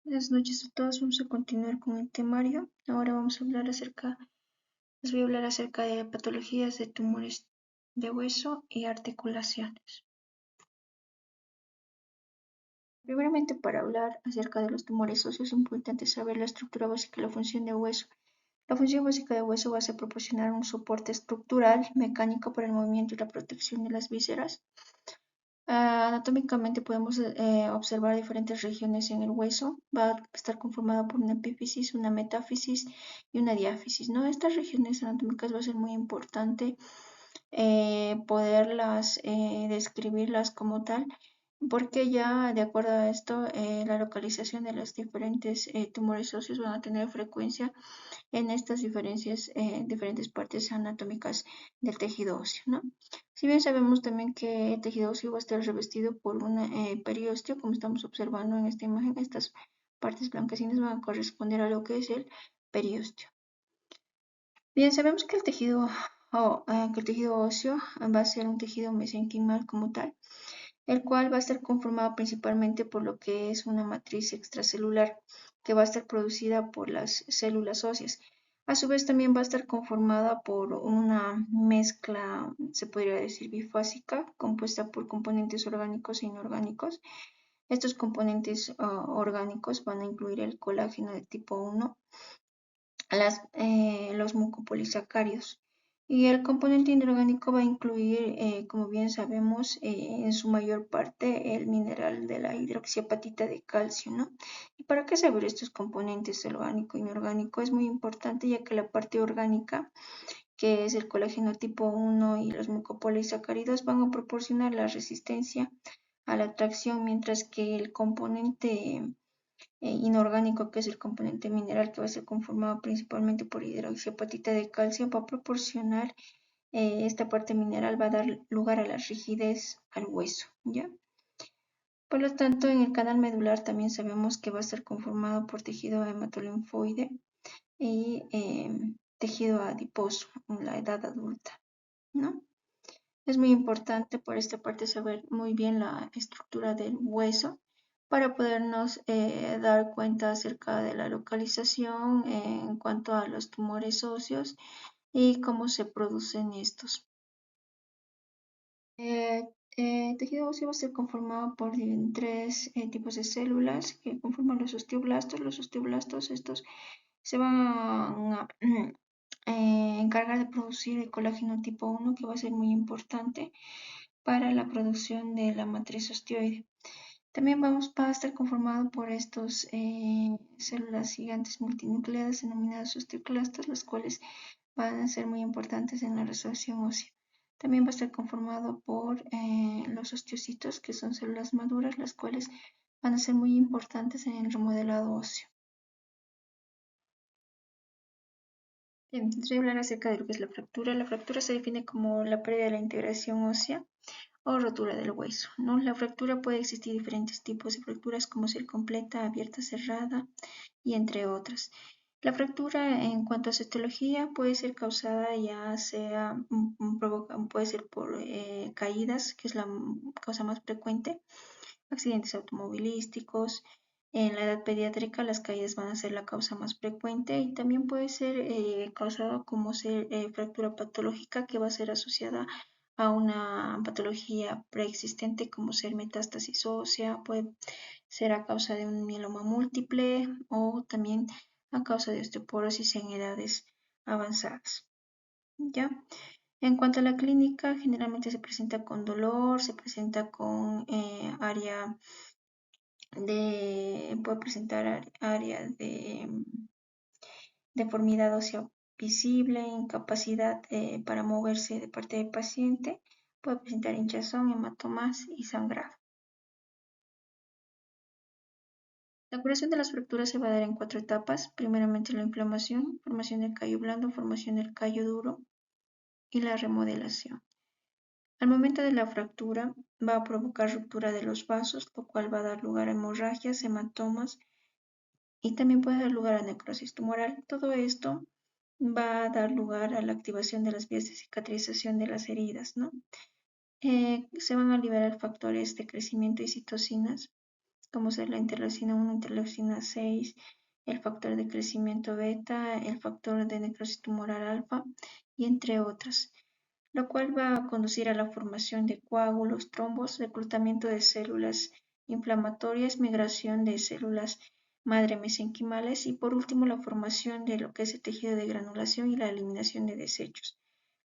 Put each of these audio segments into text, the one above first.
Buenas noches a todos, vamos a continuar con el temario. Ahora les voy a hablar acerca de patologías de tumores de hueso y articulaciones. Primeramente, para hablar acerca de los tumores óseos, es importante saber la estructura básica y la función de hueso. La función básica de hueso va a ser proporcionar un soporte estructural, mecánico para el movimiento y la protección de las vísceras. Anatómicamente podemos observar diferentes regiones en el hueso. Va a estar conformado por una epífisis, una metáfisis y una diáfisis, ¿no? Estas regiones anatómicas va a ser muy importante poderlas describirlas como tal, porque ya de acuerdo a esto, la localización de los diferentes tumores óseos van a tener frecuencia en estas diferentes partes anatómicas del tejido óseo, ¿no? Si bien sabemos también que el tejido óseo va a estar revestido por un periósteo, como estamos observando en esta imagen, estas partes blanquecinas van a corresponder a lo que es el periósteo. Bien, sabemos que que el tejido óseo va a ser un tejido mesenquimal como tal, el cual va a estar conformado principalmente por lo que es una matriz extracelular que va a estar producida por las células óseas. A su vez también va a estar conformada por una mezcla, se podría decir, bifásica, compuesta por componentes orgánicos e inorgánicos. Estos componentes orgánicos van a incluir el colágeno de tipo 1, los mucopolisacáridos. Y el componente inorgánico va a incluir, como bien sabemos, en su mayor parte el mineral de la hidroxiapatita de calcio, ¿no? ¿Y para qué saber estos componentes orgánico e inorgánico? Es muy importante, ya que la parte orgánica, que es el colágeno tipo 1 y los mucopolisacáridos, van a proporcionar la resistencia a la tracción, mientras que el componente inorgánico, que es el componente mineral que va a ser conformado principalmente por hidroxiapatita de calcio, va a proporcionar esta parte mineral, va a dar lugar a la rigidez al hueso, ¿ya? Por lo tanto, en el canal medular también sabemos que va a estar conformado por tejido hematolinfoide y tejido adiposo en la edad adulta, ¿no? Es muy importante por esta parte saber muy bien la estructura del hueso para podernos dar cuenta acerca de la localización en cuanto a los tumores óseos y cómo se producen estos. El tejido óseo va a ser conformado por tres tipos de células que conforman los osteoblastos. Los osteoblastos estos se van a encargar de producir el colágeno tipo 1, que va a ser muy importante para la producción de la matriz osteoide. También va a estar conformado por estos células gigantes multinucleadas denominadas osteoclastos, las cuales van a ser muy importantes en la resorción ósea. También va a estar conformado por los osteocitos, que son células maduras, las cuales van a ser muy importantes en el remodelado óseo. Bien, entonces voy a hablar acerca de lo que es la fractura. La fractura se define como la pérdida de la integración ósea o rotura del hueso, ¿no? La fractura puede existir diferentes tipos de fracturas, como ser completa, abierta, cerrada y entre otras. La fractura en cuanto a su etiología puede ser causada ya sea, puede ser por caídas, que es la causa más frecuente, accidentes automovilísticos. En la edad pediátrica las caídas van a ser la causa más frecuente y también puede ser causada como ser fractura patológica, que va a ser asociada a una patología preexistente como ser metástasis ósea, puede ser a causa de un mieloma múltiple o también a causa de osteoporosis en edades avanzadas. ¿Ya? En cuanto a la clínica, generalmente se presenta con dolor, se presenta con puede presentar área de deformidad ósea visible, incapacidad para moverse de parte del paciente, puede presentar hinchazón, hematomas y sangrado. La curación de las fracturas se va a dar en 4 etapas. Primeramente la inflamación, formación del callo blando, formación del callo duro y la remodelación. Al momento de la fractura va a provocar ruptura de los vasos, lo cual va a dar lugar a hemorragias, hematomas y también puede dar lugar a necrosis tumoral. Todo esto va a dar lugar a la activación de las vías de cicatrización de las heridas, ¿no? Se van a liberar factores de crecimiento y citocinas, como ser la interleucina 1, interleucina 6, el factor de crecimiento beta, el factor de necrosis tumoral alfa y entre otras, lo cual va a conducir a la formación de coágulos, trombos, reclutamiento de células inflamatorias, migración de células madre mesenquimales y por último la formación de lo que es el tejido de granulación y la eliminación de desechos.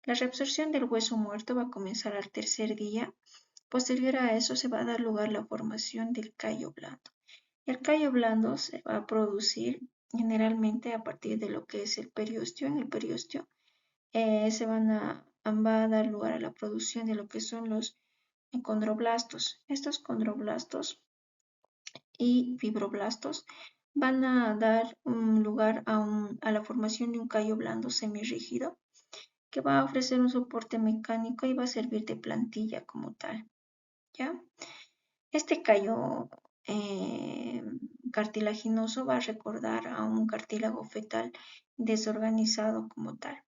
La reabsorción del hueso muerto va a comenzar al tercer día. Posterior a eso se va a dar lugar la formación del callo blando. El callo blando se va a producir generalmente a partir de lo que es el periósteo. En el periósteo va a dar lugar a la producción de lo que son los condroblastos. Estos condroblastos y fibroblastos van a dar lugar a la formación de un callo blando semirrígido que va a ofrecer un soporte mecánico y va a servir de plantilla como tal, ¿ya? Este callo eh, cartilaginoso va a recordar a un cartílago fetal desorganizado como tal.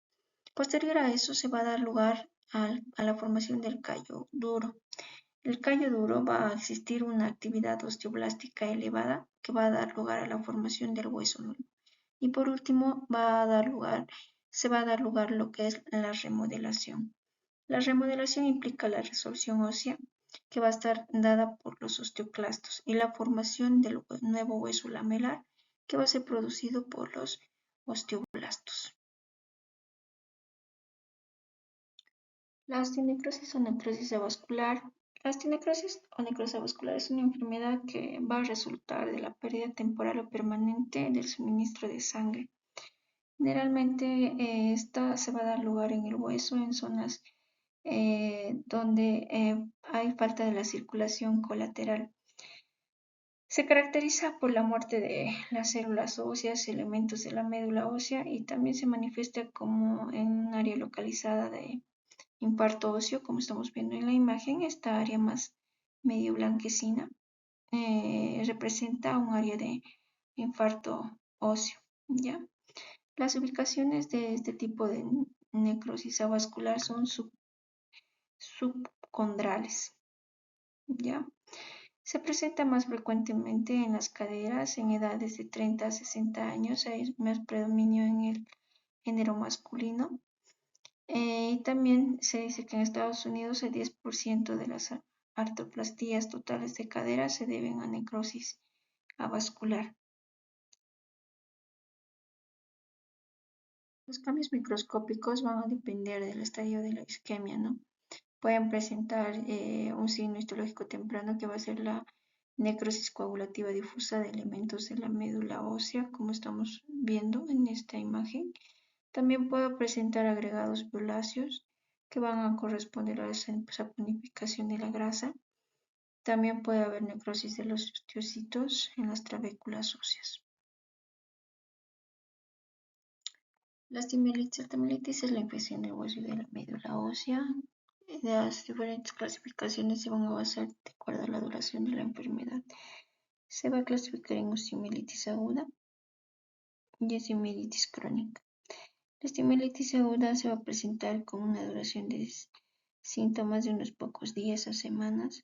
Posterior a eso se va a dar lugar a la formación del callo duro. El callo duro va a existir una actividad osteoblástica elevada que va a dar lugar a la formación del hueso nuevo. Y por último se va a dar lugar lo que es la remodelación. La remodelación implica la resorción ósea que va a estar dada por los osteoclastos y la formación del nuevo hueso lamelar que va a ser producido por los osteoblastos. La osteonecrosis o necrosis avascular. La osteonecrosis o necrosis avascular es una enfermedad que va a resultar de la pérdida temporal o permanente del suministro de sangre. Generalmente esta se va a dar lugar en el hueso, en zonas donde hay falta de la circulación colateral. Se caracteriza por la muerte de las células óseas, elementos de la médula ósea y también se manifiesta como en un área localizada de infarto óseo, como estamos viendo en la imagen. Esta área más medio blanquecina representa un área de infarto óseo, ¿ya? Las ubicaciones de este tipo de necrosis avascular son subcondrales, ¿ya? Se presenta más frecuentemente en las caderas en edades de 30 a 60 años, hay más predominio en el género masculino. Y también se dice que en Estados Unidos el 10% de las artroplastías totales de cadera se deben a necrosis avascular. Los cambios microscópicos van a depender del estadio de la isquemia, ¿no? Pueden presentar un signo histológico temprano que va a ser la necrosis coagulativa difusa de elementos de la médula ósea, como estamos viendo en esta imagen. También puede presentar agregados violáceos que van a corresponder a esa saponificación de la grasa. También puede haber necrosis de los osteocitos en las trabéculas óseas. La osteomielitis es la infección del hueso y de la médula ósea. Las diferentes clasificaciones se van a basar de acuerdo a la duración de la enfermedad. Se va a clasificar en osteomielitis aguda y osteomielitis crónica. La osteomielitis aguda se va a presentar con una duración de síntomas de unos pocos días a semanas.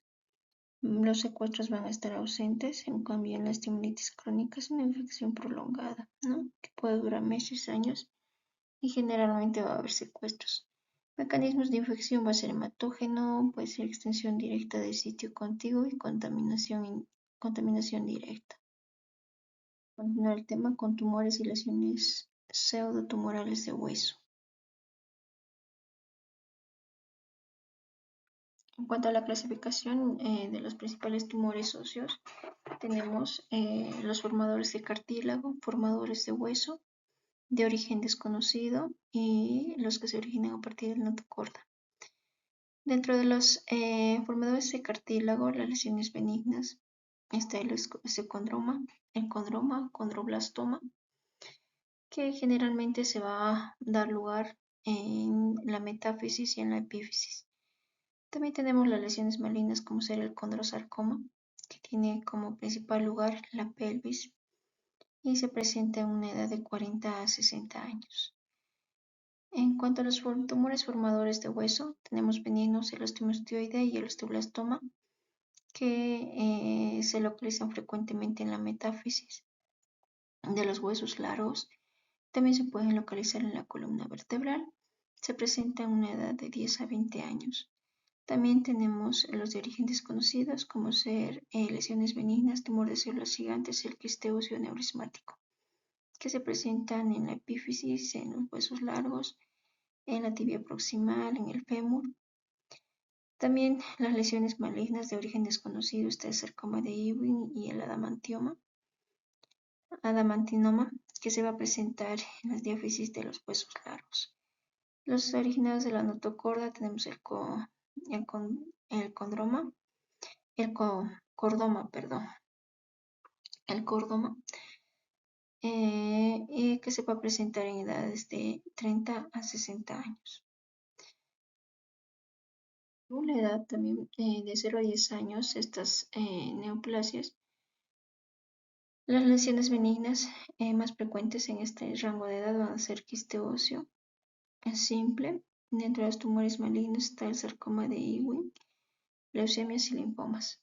Los secuestros van a estar ausentes, en cambio en la osteomielitis crónica es una infección prolongada, ¿no? Que puede durar meses, años y generalmente va a haber secuestros. Mecanismos de infección va a ser hematógeno, puede ser extensión directa del sitio contiguo y contaminación directa. Continuar el tema con tumores y lesiones pseudotumorales de hueso. En cuanto a la clasificación de los principales tumores óseos, tenemos los formadores de cartílago, formadores de hueso, de origen desconocido y los que se originan a partir del notocorda. Dentro de los formadores de cartílago, las lesiones benignas, está el condroblastoma, que generalmente se va a dar lugar en la metáfisis y en la epífisis. También tenemos las lesiones malignas como ser el condrosarcoma, que tiene como principal lugar la pelvis y se presenta en una edad de 40 a 60 años. En cuanto a los tumores formadores de hueso, tenemos benignos el osteomastoide y el osteoblastoma, que se localizan frecuentemente en la metáfisis de los huesos largos. También se pueden localizar en la columna vertebral. Se presenta en una edad de 10 a 20 años. También tenemos los de origen desconocidos, como ser lesiones benignas, tumor de células gigantes, el quiste óseo neurismático, que se presentan en la epífisis, en los huesos largos, en la tibia proximal, en el fémur. También las lesiones malignas de origen desconocido, está el sarcoma de Ewing y el adamantinoma, que se va a presentar en las diáfisis de los huesos largos. Los originados de la notocorda tenemos el condroma, cordoma, perdón, el cordoma, y que se va a presentar en edades de 30 a 60 años. Según la edad también de 0 a 10 años, estas neoplasias, las lesiones benignas más frecuentes en este rango de edad van a ser quiste óseo simple. Dentro de los tumores malignos está el sarcoma de Ewing, leucemias y linfomas.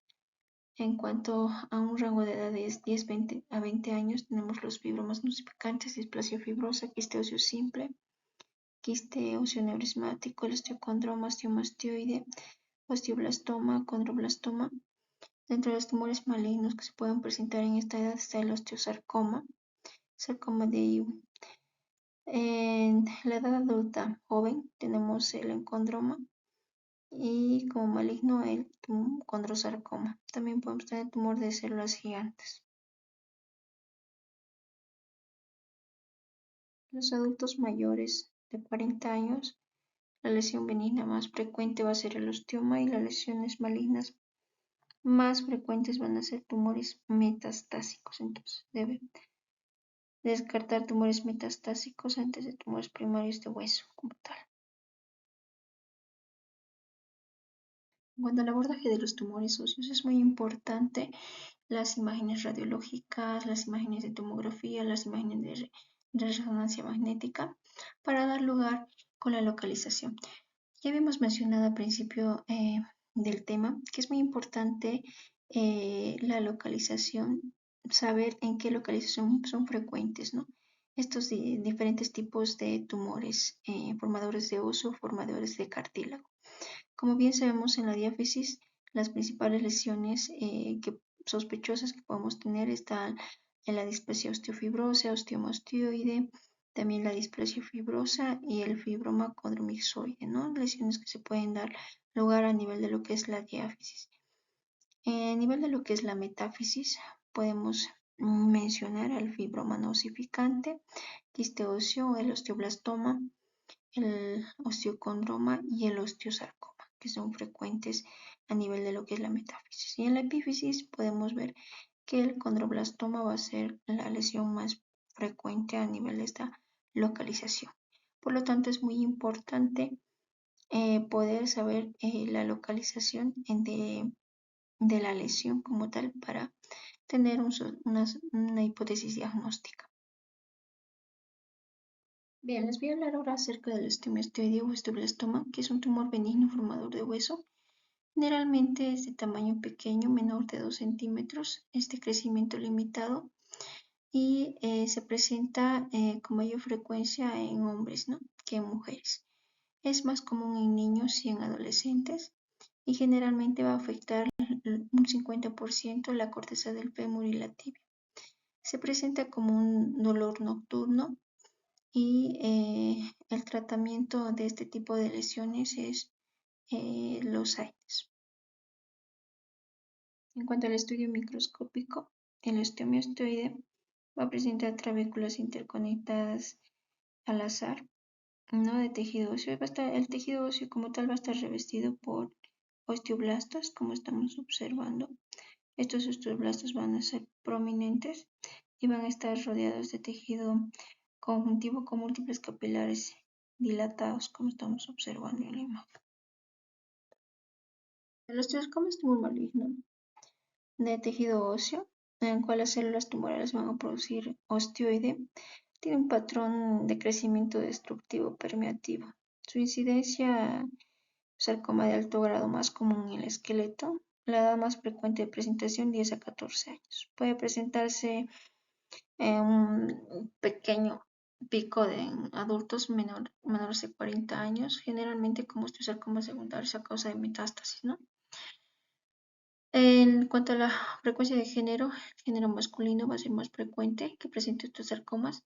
En cuanto a un rango de edad de 10 a 20 años, tenemos los fibromas nosificantes, displasia fibrosa, quiste óseo simple, quiste óseo neurismático, el osteocondroma, osteomastoide, osteoblastoma, condroblastoma. Dentro de los tumores malignos que se pueden presentar en esta edad está el osteosarcoma, sarcoma de Ewing. En la edad adulta joven tenemos el encondroma y como maligno el condrosarcoma. También podemos tener tumor de células gigantes. Los adultos mayores de 40 años, la lesión benigna más frecuente va a ser el osteoma y las lesiones malignas más frecuentes van a ser tumores metastásicos. Entonces, debe descartar tumores metastásicos antes de tumores primarios de hueso como tal. En cuanto al abordaje de los tumores óseos, es muy importante las imágenes radiológicas, las imágenes de tomografía, las imágenes de resonancia magnética para dar lugar con la localización. Ya habíamos mencionado al principio del tema que es muy importante la localización, saber en qué localización son frecuentes, ¿no? Estos diferentes tipos de tumores, formadores de óseo, formadores de cartílago. Como bien sabemos en la diáfisis, las principales lesiones sospechosas que podemos tener están en la displasia osteofibrosa, osteomastoide, también la displasia fibrosa y el fibroma condromixoide, ¿no? Lesiones que se pueden dar lugar a nivel de lo que es la diáfisis. A nivel de lo que es la metáfisis, podemos mencionar al fibroma nosificante, quiste óseo, el osteoblastoma, el osteocondroma y el osteosarcoma, que son frecuentes a nivel de lo que es la metáfisis. Y en la epífisis podemos ver que el condroblastoma va a ser la lesión más frecuente a nivel de esta localización. Por lo tanto, es muy importante poder saber la localización de la lesión como tal para tener una hipótesis diagnóstica. Bien, les voy a hablar ahora acerca del osteomastoide o osteoblastoma, que es un tumor benigno formador de hueso. Generalmente es de tamaño pequeño, menor de 2 centímetros, es de crecimiento limitado y se presenta con mayor frecuencia en hombres, ¿no?, que en mujeres. Es más común en niños y en adolescentes y generalmente va a afectar un 50% la corteza del fémur y la tibia. Se presenta como un dolor nocturno y el tratamiento de este tipo de lesiones es los AINES. En cuanto al estudio microscópico, el osteomastoide va a presentar trabéculas interconectadas al azar, ¿no?, de tejido óseo. El tejido óseo como tal va a estar revestido por osteoblastos, como estamos observando. Estos osteoblastos van a ser prominentes y van a estar rodeados de tejido conjuntivo con múltiples capilares dilatados, como estamos observando en la imagen. El osteosarcoma es tumor maligno de tejido óseo, en el cual las células tumorales van a producir osteoide. Tiene un patrón de crecimiento destructivo permeativo. Su incidencia, sarcoma de alto grado más común en el esqueleto, La edad más frecuente de presentación 10 a 14 años. Puede presentarse un pequeño pico en adultos menores de 40 años, generalmente como osteosarcomas secundarios a causa de metástasis, ¿no? En cuanto a la frecuencia de género, el género masculino va a ser más frecuente que presente osteosarcomas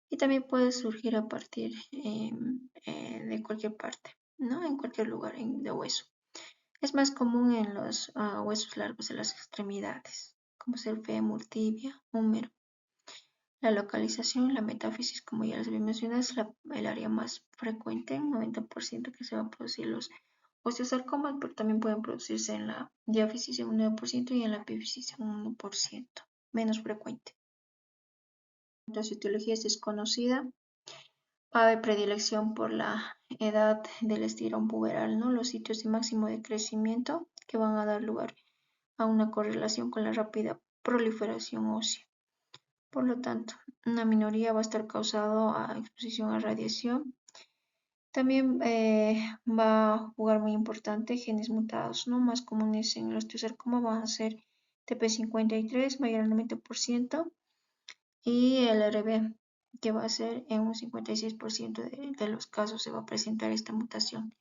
y también puede surgir a partir de cualquier parte, ¿no? En cualquier lugar de hueso. Es más común en los huesos largos de las extremidades, como ser el fémur, tibia, húmero. La localización, la metáfisis, como ya les había mencionado, es el área más frecuente, un 90% que se van a producir los osteosarcomas, pero también pueden producirse en la diáfisis en un 9% y en la epífisis en un 1%, menos frecuente. La etiología es desconocida. Va a haber predilección por la edad del estirón puberal, ¿no? Los sitios de máximo de crecimiento que van a dar lugar a una correlación con la rápida proliferación ósea. Por lo tanto, una minoría va a estar causado a exposición a radiación. También va a jugar muy importante genes mutados, ¿no? Más comunes en el osteosarcoma van a ser TP53, mayor al 90%, y el RB, que va a ser en un 56% de los casos se va a presentar esta mutación.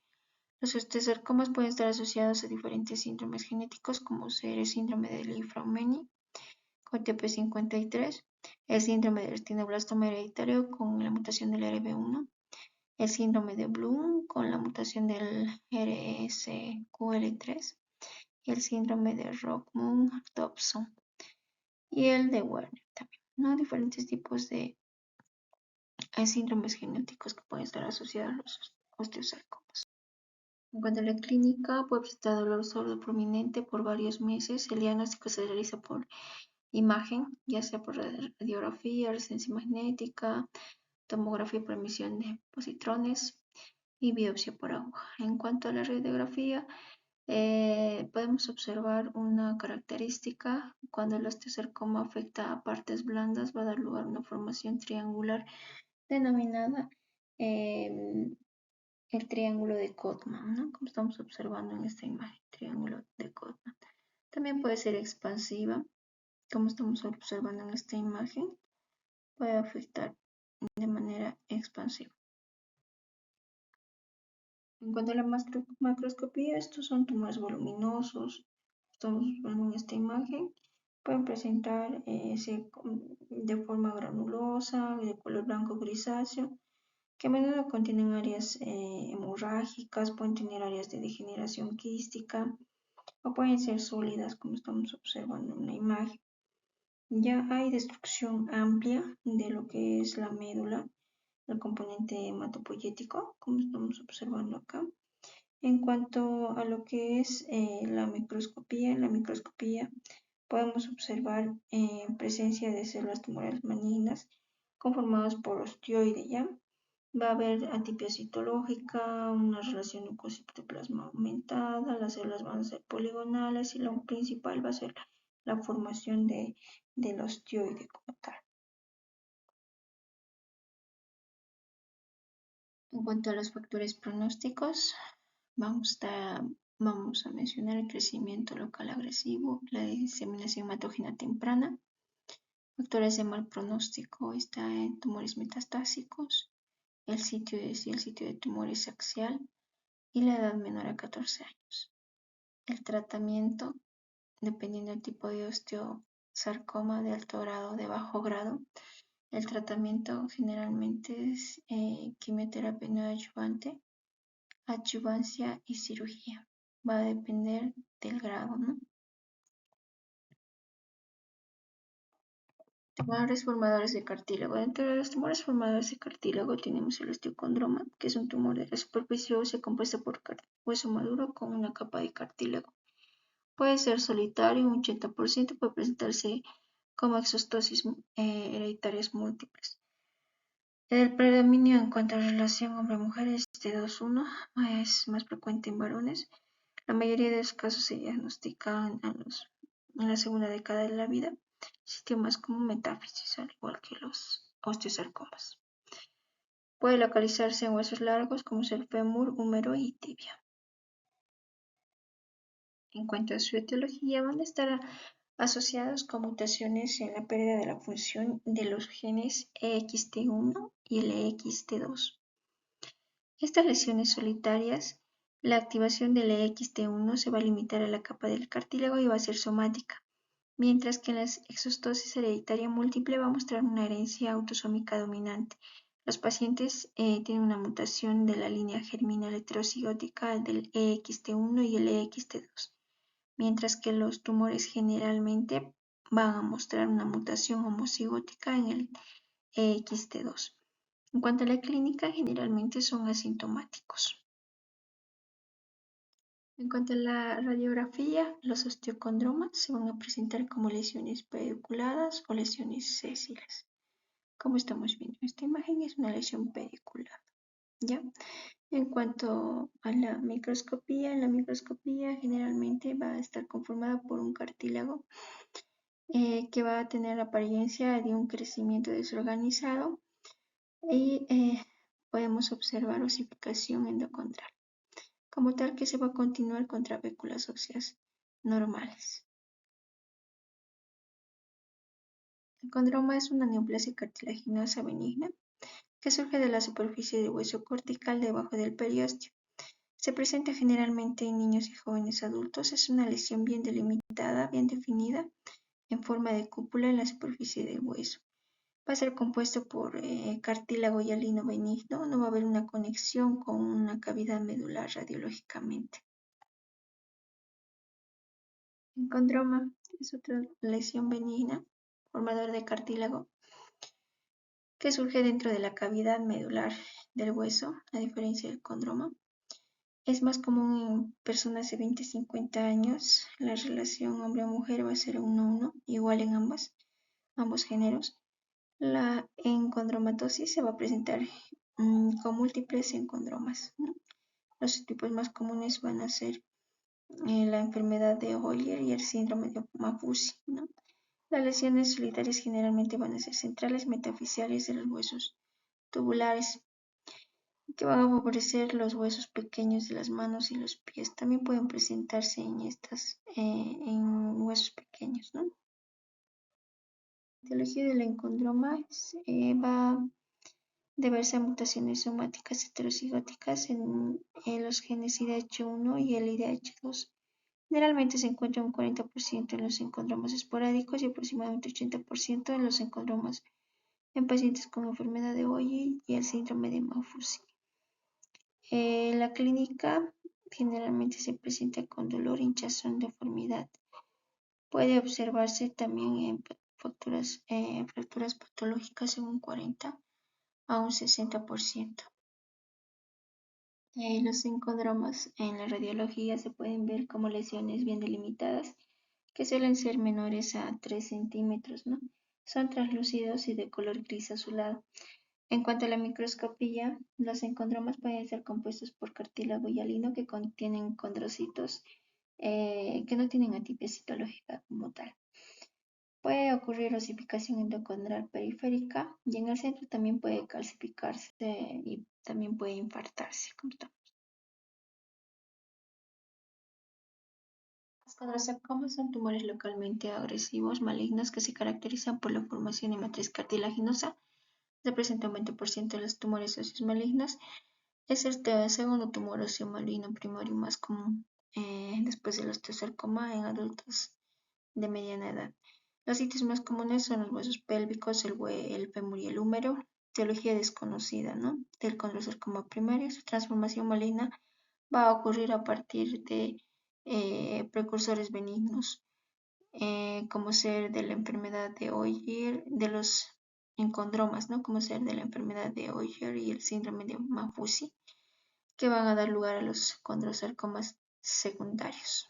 Los osteosarcomas pueden estar asociados a diferentes síndromes genéticos, como ser el síndrome de Li-Fraumeni con TP53, el síndrome del retinoblastoma hereditario con la mutación del RB1, el síndrome de Bloom con la mutación del RSQL3 y el síndrome de Rockmund-Dobson y el de Werner también, ¿no? Diferentes tipos de síndromes genéticos que pueden estar asociados a los osteosarcomas. En cuanto a la clínica, puede presentar dolor sordo prominente por varios meses. El diagnóstico se realiza por imagen, ya sea por radiografía, resonancia magnética, tomografía por emisión de positrones y biopsia por aguja. En cuanto a la radiografía, podemos observar una característica: cuando el osteosarcoma afecta a partes blandas, va a dar lugar a una formación triangular denominada el triángulo de Codman, ¿no? Como estamos observando en esta imagen, triángulo de Codman. También puede ser expansiva, como estamos observando en esta imagen, puede afectar de manera expansiva. En cuanto a la macroscopía, estos son tumores voluminosos, estamos viendo en esta imagen, pueden presentar de forma granulosa, de color blanco grisáceo, que a menudo contienen áreas hemorrágicas, pueden tener áreas de degeneración quística o pueden ser sólidas, como estamos observando en la imagen. Ya hay destrucción amplia de lo que es la médula, el componente hematopoyético, como estamos observando acá. En cuanto a lo que es la microscopía, en la microscopía podemos observar presencia de células tumorales malignas conformadas por osteoide, ¿ya? Va a haber atipia citológica, una relación leucocitoplasma aumentada, las células van a ser poligonales y lo principal va a ser la formación del osteoide como tal. En cuanto a los factores pronósticos, vamos a mencionar el crecimiento local agresivo, la diseminación hematógena temprana. Factores de mal pronóstico está en tumores metastásicos, el sitio de tumores axial y la edad menor a 14 años. El tratamiento, dependiendo del tipo de osteosarcoma de alto grado o de bajo grado, el tratamiento generalmente es quimioterapia neoadyuvante, adyuvancia y cirugía. Va a depender del grado, ¿no? Tumores formadores de cartílago. Dentro de los tumores formadores de cartílago tenemos el osteocondroma, que es un tumor de la superficie ósea compuesta por hueso maduro con una capa de cartílago. Puede ser solitario, un 80%, puede presentarse como exostosis hereditarias múltiples. El predominio en cuanto a relación hombre-mujer es de 2:1, es más frecuente en varones. La mayoría de los casos se diagnostican en la segunda década de la vida. Sitio más común metáfisis, al igual que los osteosarcomas. Puede localizarse en huesos largos como es el fémur, húmero y tibia. En cuanto a su etiología, van a estar asociados con mutaciones en la pérdida de la función de los genes EXT1 y el EXT2. Estas lesiones solitarias, la activación del EXT1 se va a limitar a la capa del cartílago y va a ser somática, mientras que en la exostosis hereditaria múltiple va a mostrar una herencia autosómica dominante. Los pacientes tienen una mutación de la línea germinal heterocigótica del EXT1 y el EXT2, mientras que los tumores generalmente van a mostrar una mutación homocigótica en el EXT2. En cuanto a la clínica, generalmente son asintomáticos. En cuanto a la radiografía, los osteocondromas se van a presentar como lesiones pediculadas o lesiones sésiles. Como estamos viendo en esta imagen, es una lesión pediculada, ¿ya? En cuanto a la microscopía generalmente va a estar conformada por un cartílago que va a tener la apariencia de un crecimiento desorganizado y podemos observar osificación endocondral, como tal que se va a continuar con trabéculas óseas normales. El condroma es una neoplasia cartilaginosa benigna que surge de la superficie del hueso cortical debajo del periósteo. Se presenta generalmente en niños y jóvenes adultos. Es una lesión bien delimitada, bien definida, en forma de cúpula en la superficie del hueso. Va a ser compuesto por cartílago hialino benigno. No va a haber una conexión con una cavidad medular radiológicamente. El condroma es otra lesión benigna, formador de cartílago, que surge dentro de la cavidad medular del hueso, a diferencia del condroma. Es más común en personas de 20 a 50 años. La relación hombre-mujer va a ser 1:1, igual en ambos géneros. La encondromatosis se va a presentar con múltiples encondromas, ¿no? Los tipos más comunes van a ser la enfermedad de Hoyer y el síndrome de Maffucci, ¿no? Las lesiones solitarias generalmente van a ser centrales metafisiales de los huesos tubulares, que van a favorecer los huesos pequeños de las manos y los pies. También pueden presentarse en huesos pequeños, ¿no? La etiología del encondroma va a deberse a mutaciones somáticas heterocigóticas en los genes IDH1 y el IDH2. Generalmente se encuentra un 40% en los encondromas esporádicos y aproximadamente 80% en los encondromas en pacientes con enfermedad de Hoyer y el síndrome de Maffucci. La clínica generalmente se presenta con dolor, hinchazón, deformidad. Puede observarse también en fracturas patológicas en un 40 a un 60%. Los encondromas en la radiología se pueden ver como lesiones bien delimitadas que suelen ser menores a 3 centímetros, ¿no? Son translúcidos y de color gris azulado. En cuanto a la microscopía, los encondromas pueden ser compuestos por cartílago hialino que contienen condrocitos que no tienen atipia citológica como tal. Puede ocurrir osificación endocondral periférica y en el centro también puede calcificarse y también puede infartarse. Los condrosarcomas son tumores localmente agresivos malignos que se caracterizan por la formación de matriz cartilaginosa. Representa un 20% de los tumores óseos malignos. Es el segundo tumor óseo maligno primario más común después del osteosarcoma en adultos de mediana edad. Los sitios más comunes son los huesos pélvicos, el fémur y el húmero. Etiología desconocida, ¿no? Del condrosarcoma primario. Su transformación maligna va a ocurrir a partir de precursores benignos, como ser de la enfermedad de Hoyer, de los encondromas, ¿no? Como ser de la enfermedad de Hoyer y el síndrome de Maffucci, que van a dar lugar a los condrosarcomas secundarios.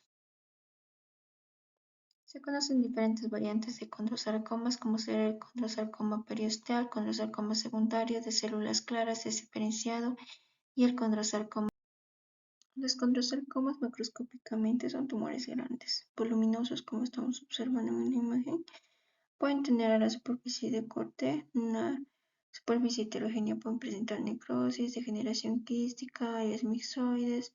Se conocen diferentes variantes de condrosarcomas, como ser el condrosarcoma periosteal, condrosarcoma secundario de células claras desdiferenciado y el condrosarcoma. Los condrosarcomas macroscópicamente son tumores grandes, voluminosos, como estamos observando en la imagen. Pueden tener a la superficie de corte una superficie heterogénea, pueden presentar necrosis, degeneración quística, áreas mixoides,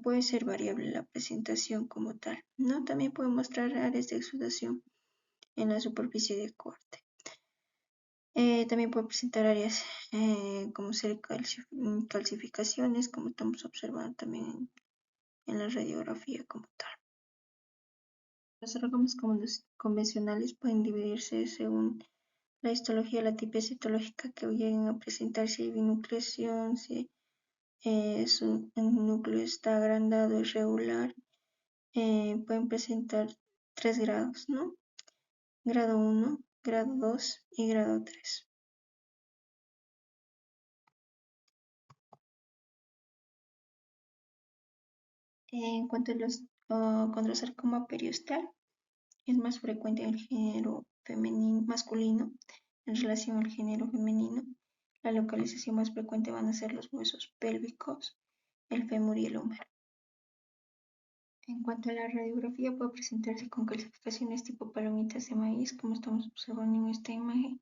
puede ser variable la presentación como tal, ¿no? También puede mostrar áreas de exudación en la superficie de corte. También puede presentar áreas como ser calcificaciones, como estamos observando también en la radiografía como tal. Los órganos convencionales pueden dividirse según la histología, la tipia citológica que lleguen a presentar, si hay binucleación, si su núcleo está agrandado, irregular. Pueden presentar 3 grados, ¿no? Grado 1, grado 2 y grado 3. En cuanto a los condrosarcoma periostal, es más frecuente en el género femenino, masculino en relación al género femenino. La localización más frecuente van a ser los huesos pélvicos, el fémur y el húmero. En cuanto a la radiografía, puede presentarse con calcificaciones tipo palomitas de maíz, como estamos observando en esta imagen.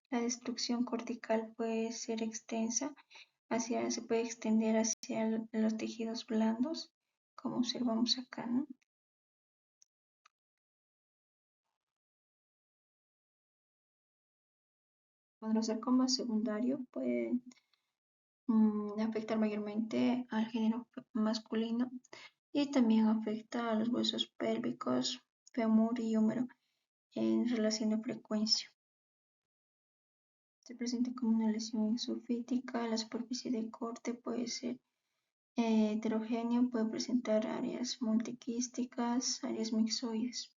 La destrucción cortical puede ser extensa, se puede extender hacia los tejidos blandos, como observamos acá, ¿no? Condrosarcoma secundario puede afectar mayormente al género masculino y también afecta a los huesos pélvicos, fémur y húmero en relación de frecuencia. Se presenta como una lesión exofítica, la superficie de corte puede ser heterogéneo, puede presentar áreas multiquísticas, áreas mixoides.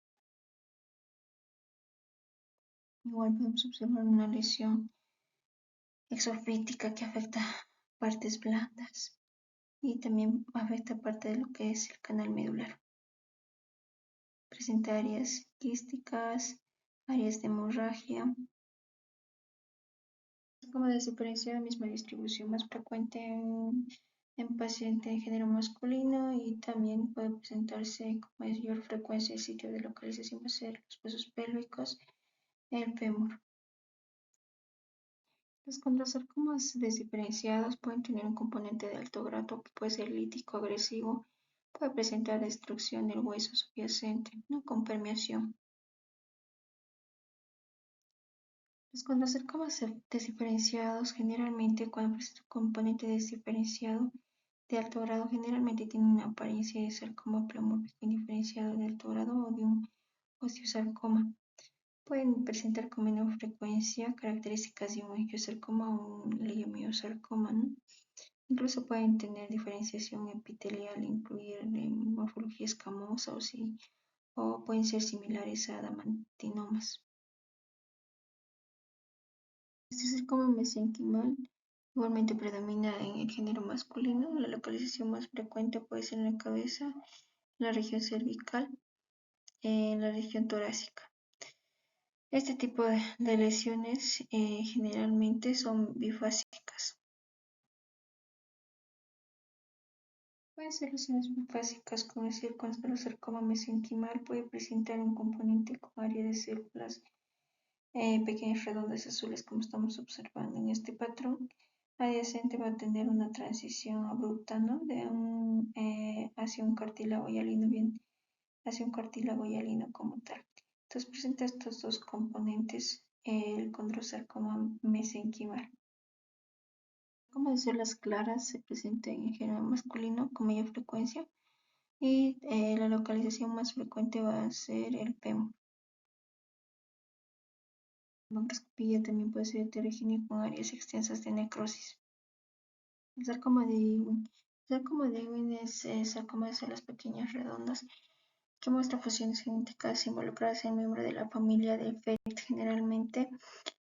Igual podemos observar una lesión exofítica que afecta partes blandas y también afecta parte de lo que es el canal medular. Presenta áreas quísticas, áreas de hemorragia. Como de diferencia, misma distribución más frecuente en paciente de género masculino y también puede presentarse con mayor frecuencia. El sitio de localización va a ser los huesos pélvicos, el fémur. Los condrosarcomas desdiferenciados pueden tener un componente de alto grado que puede ser lítico agresivo, puede presentar destrucción del hueso subyacente, no con permeación. Los condrosarcomas desdiferenciados generalmente, cuando presenta un componente desdiferenciado de alto grado, generalmente tienen una apariencia de sarcoma pleomórfico indiferenciado de alto grado o de un osteosarcoma. Pueden presentar con menor frecuencia características de un angiosarcoma o un leiomiosarcoma, ¿no? Incluso pueden tener diferenciación epitelial, incluir morfología escamosa o pueden ser similares a adamantinomas. Este sarcoma mesenquimal igualmente predomina en el género masculino. La localización más frecuente puede ser en la cabeza, en la región cervical, en la región torácica. Este tipo de lesiones generalmente son bifásicas. Pueden ser lesiones bifásicas, como decir, cuando el sarcoma mesenquimal puede presentar un componente con área de células pequeñas redondas azules, como estamos observando en este patrón. Adyacente va a tener una transición abrupta, ¿no? Hacia un cartílago hialino, bien, hacia un cartílago hialino como tal. Entonces presenta estos dos componentes el condrosarcoma mesenquimal. Como de células claras se presenta en el género masculino con mayor frecuencia y la localización más frecuente va a ser el fémur. La macroscopía también puede ser heterogénea con áreas extensas de necrosis. El sarcoma de Ewing. El sarcoma de Ewing es sarcoma de células pequeñas redondas que muestra funciones genéticas involucradas en miembro de la familia de FET, generalmente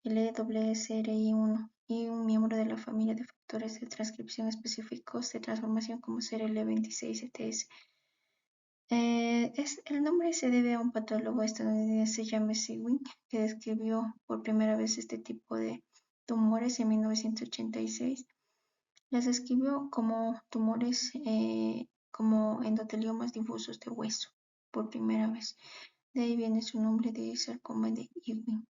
el EWSRI1, y un miembro de la familia de factores de transcripción específicos de transformación como ser el E26ETS. El nombre se debe a un patólogo estadounidense James Ewing, que describió por primera vez este tipo de tumores en 1986. Las describió como tumores como endoteliomas difusos de hueso por primera vez. De ahí viene su nombre de sarcoma de Ewing.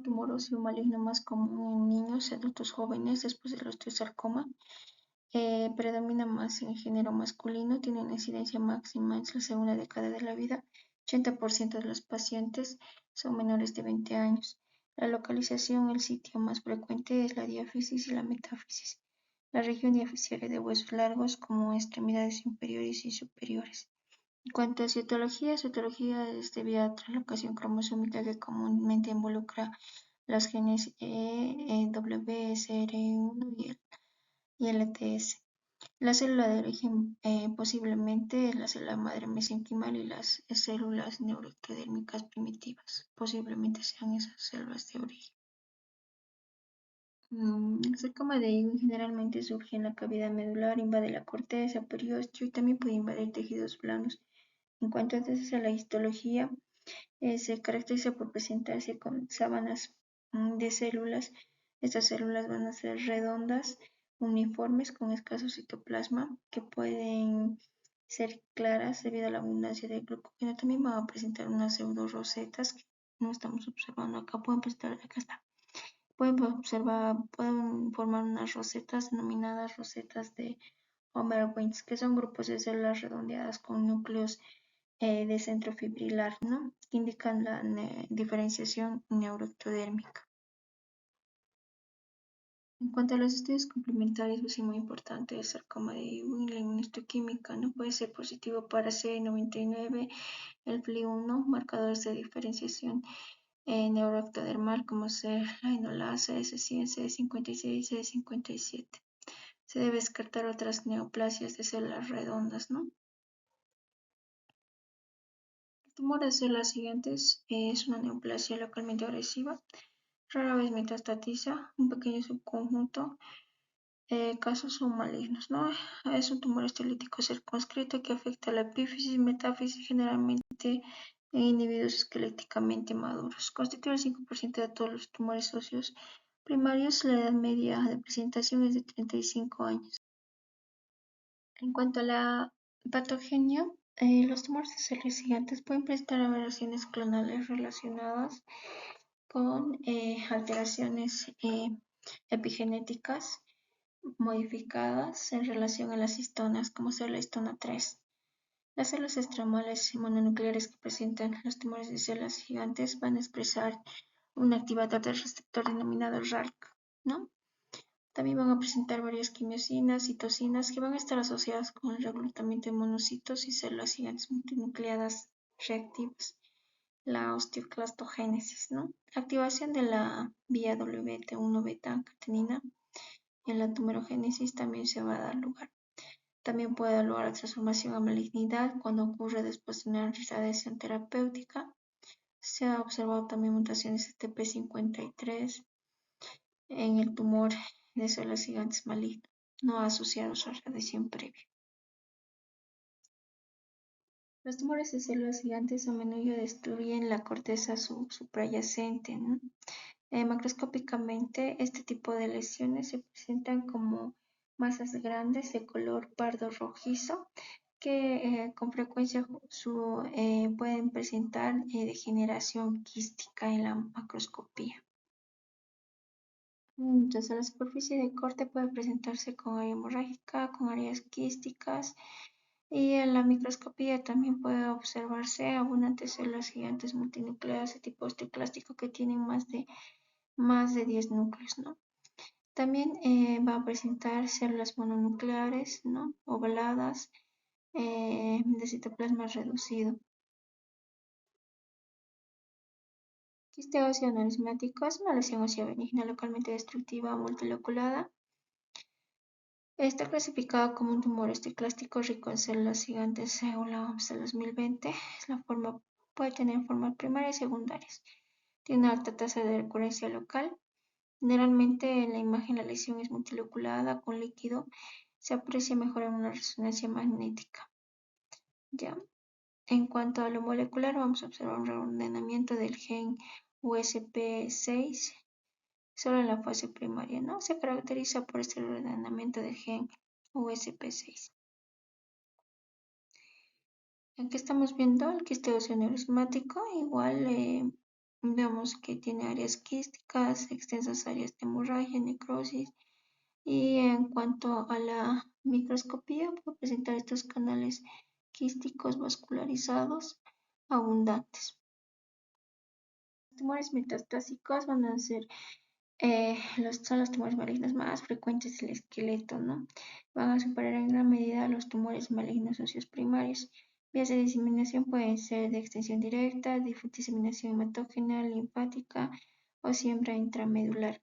Tumor óseo maligno más común en niños y adultos jóvenes después del osteosarcoma predomina más en el género masculino, tiene una incidencia máxima en la segunda década de la vida. 80% de los pacientes son menores de 20 años. La localización, el sitio más frecuente es la diáfisis y la metáfisis, la región diaficiaria de huesos largos como extremidades inferiores y superiores. En cuanto a citología es debida a translocación cromosómica que comúnmente involucra los genes WSR1 y LTS. La célula de origen posiblemente es la célula madre mesenquimal y las células neuroectodérmicas primitivas posiblemente sean esas células de origen. El sarcoma de Ewing generalmente surge en la cavidad medular, invade la corteza, periósteo y también puede invadir tejidos blandos. En cuanto entonces a la histología, se caracteriza por presentarse con sábanas de células. Estas células van a ser redondas, uniformes, con escaso citoplasma, que pueden ser claras debido a la abundancia de glucógeno. También van a presentar unas pseudo-rosetas que no estamos observando acá. Acá está. Pueden formar unas rosetas denominadas rosetas de Homer-Wintz, que son grupos de células redondeadas con núcleos de centro fibrilar, ¿no? Que indican la diferenciación neuroectodérmica. En cuanto a los estudios complementarios, pues sí, muy importante el sarcoma de Ewing, la inmunohistoquímica, ¿no? Puede ser positivo para CD99, el FLI1, marcadores de diferenciación neuroectodermal como ser la enolasa, S100, CD56, CD57. Se debe descartar otras neoplasias de células redondas, ¿no? El tumor de células siguientes es una neoplasia localmente agresiva. Rara vez metastatiza, un pequeño subconjunto, casos son malignos, ¿no? Es un tumor estilítico circunscrito que afecta a la epífisis, metáfisis, generalmente en individuos esqueléticamente maduros. Constituye el 5% de todos los tumores óseos primarios. La edad media de presentación es de 35 años. En cuanto a la patogenia, los tumores de células gigantes pueden presentar aberraciones clonales relacionadas con alteraciones epigenéticas modificadas en relación a las histonas, como ser la histona 3. Las células estromales mononucleares que presentan los tumores de células gigantes van a expresar un activador del receptor denominado RARC, ¿no? También van a presentar varias quimiosinas, citocinas, que van a estar asociadas con el reclutamiento de monocitos y células gigantes multinucleadas reactivas, la osteoclastogénesis, ¿no? Activación de la vía WT1 beta-catenina en la tumorogénesis también se va a dar lugar. También puede dar lugar a transformación a malignidad cuando ocurre después de una radiación terapéutica. Se ha observado también mutaciones de TP53 en el tumor de células gigantes maligno, no asociados a radiación previa. Los tumores de células gigantes a menudo destruyen la corteza suprayacente, ¿no? Macroscópicamente, este tipo de lesiones se presentan como masas grandes de color pardo rojizo que con frecuencia pueden presentar degeneración quística en la macroscopía. Entonces, la superficie de corte puede presentarse con área hemorrágica, con áreas quísticas, y en la microscopía también puede observarse abundantes células gigantes multinucleadas de tipo osteoclástico que tienen más de 10 núcleos, ¿no? También va a presentar células mononucleares, ¿no? Ovaladas, de citoplasma reducido. Quiste óseo anurismático es una lesión ósea benigna localmente destructiva multiloculada. Está clasificado como un tumor osteoclástico rico en células gigantes según la OMS del 2020. Puede tener formas primarias y secundarias. Tiene una alta tasa de recurrencia local. Generalmente en la imagen la lesión es multiloculada con líquido. Se aprecia mejor en una resonancia magnética. ¿Ya? En cuanto a lo molecular, vamos a observar un reordenamiento del gen USP6 solo en la fase primaria, ¿no? Se caracteriza por este reordenamiento del gen USP6. Aquí estamos viendo el quiste óseo neurismático, igual vemos que tiene áreas quísticas, extensas áreas de hemorragia, necrosis, Y en cuanto a la microscopía, puede presentar estos canales quísticos vascularizados abundantes. Los tumores metastásicos van a ser son los tumores malignos más frecuentes del esqueleto, ¿no? Van a superar en gran medida a los tumores malignos óseos primarios. Vías de diseminación pueden ser de extensión directa, diseminación hematógena, linfática o siembra intramedular.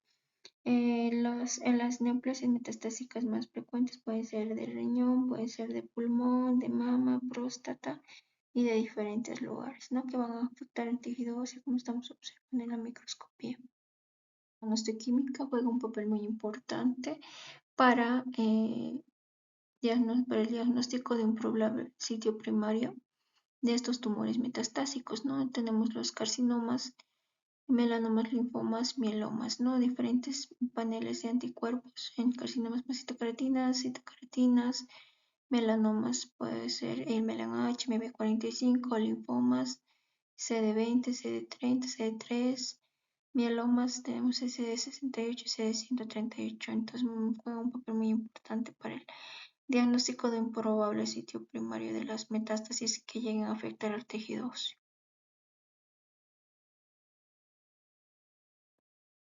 Las neoplasias metastásicas más frecuentes pueden ser de riñón, pueden ser de pulmón, de mama, próstata y de diferentes lugares, ¿no? Que van a afectar el tejido óseo como estamos observando en la microscopía. La histoquímica juega un papel muy importante para, para el diagnóstico de un probable sitio primario de estos tumores metastásicos, ¿no? Tenemos los carcinomas, melanomas, linfomas, mielomas, ¿no? Diferentes paneles de anticuerpos en carcinomas por citocaratinas, melanomas, puede ser el melan H, MB45, linfomas, CD20, CD30, CD3, mielomas, tenemos CD68 y CD138, entonces juega un papel muy importante para el diagnóstico de un probable sitio primario de las metástasis que lleguen a afectar al tejido óseo.